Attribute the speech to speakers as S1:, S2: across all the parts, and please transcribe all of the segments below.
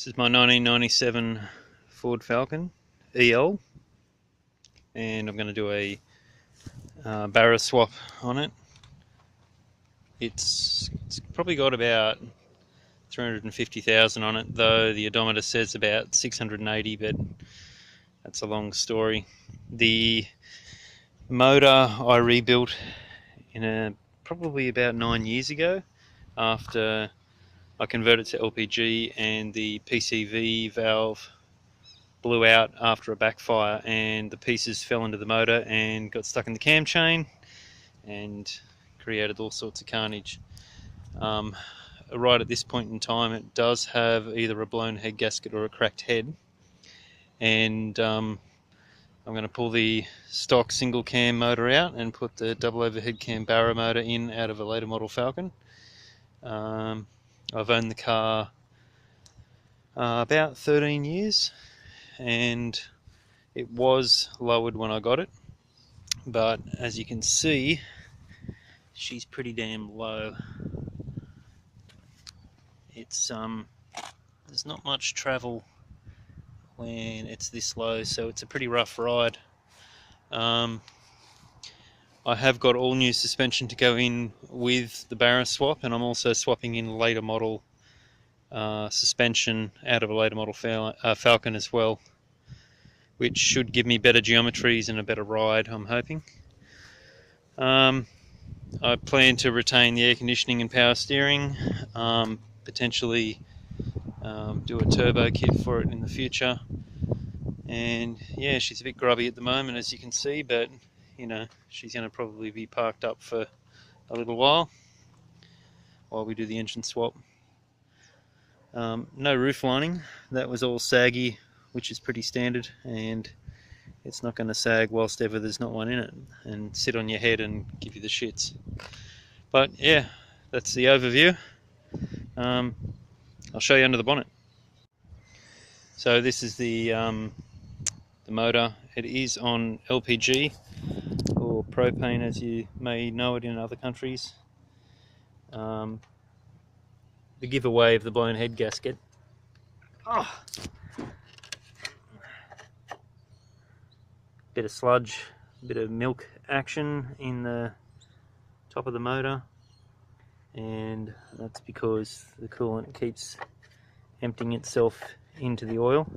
S1: This is my 1997 Ford Falcon EL, and I'm going to do a Barra swap on it. It's probably got about 350,000 on it, though the odometer says about 680, but that's a long story. The motor I rebuilt probably about 9 years ago after I converted to LPG, and the PCV valve blew out after a backfire and the pieces fell into the motor and got stuck in the cam chain and created all sorts of carnage. Right at this point in time, it does have either a blown head gasket or a cracked head, and I'm going to pull the stock single cam motor out and put the double overhead cam Barra motor in out of a later model Falcon. I've owned the car about 13 years, and it was lowered when I got it, but as you can see, she's pretty damn low. It's there's not much travel when it's this low, so it's a pretty rough ride. I have got all new suspension to go in with the Barra swap, and I'm also swapping in later model suspension out of a later model Falcon as well, which should give me better geometries and a better ride, I'm hoping. I plan to retain the air conditioning and power steering, potentially do a turbo kit for it in the future. And yeah, she's a bit grubby at the moment, as you can see, but you know, she's going to probably be parked up for a little while we do the engine swap. No roof lining, that was all saggy, which is pretty standard, and it's not going to sag whilst ever there's not one in it and sit on your head and give you the shits. But yeah, that's the overview. I'll show you under the bonnet. So this is the motor. It is on LPG, or propane as you may know it in other countries. The giveaway of the blown head gasket. Oh. Bit of sludge, bit of milk action in the top of the motor, and that's because the coolant keeps emptying itself into the oil.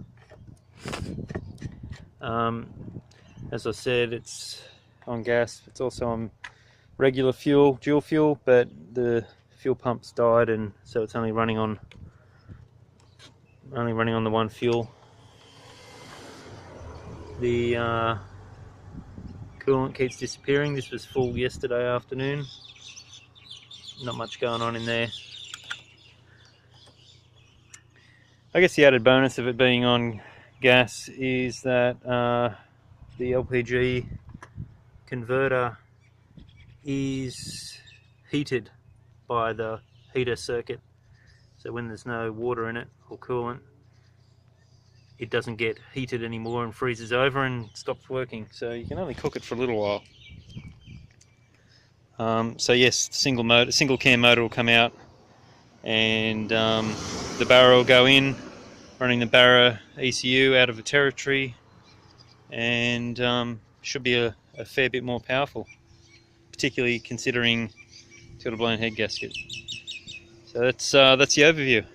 S1: As I said, it's on gas, it's also on regular fuel, dual fuel, but the fuel pump's died, and so it's only running on the one fuel. The coolant keeps disappearing. This was full yesterday afternoon. Not much going on in there. I guess the added bonus of it being on gas is that the LPG converter is heated by the heater circuit, so when there's no water in it or coolant, it doesn't get heated anymore and freezes over and stops working, so you can only cook it for a little while. So yes, single cam motor will come out, and the Barra will go in, running the Barra ECU out of a territory, and should be a fair bit more powerful, particularly considering it's got a blown head gasket. So that's the overview.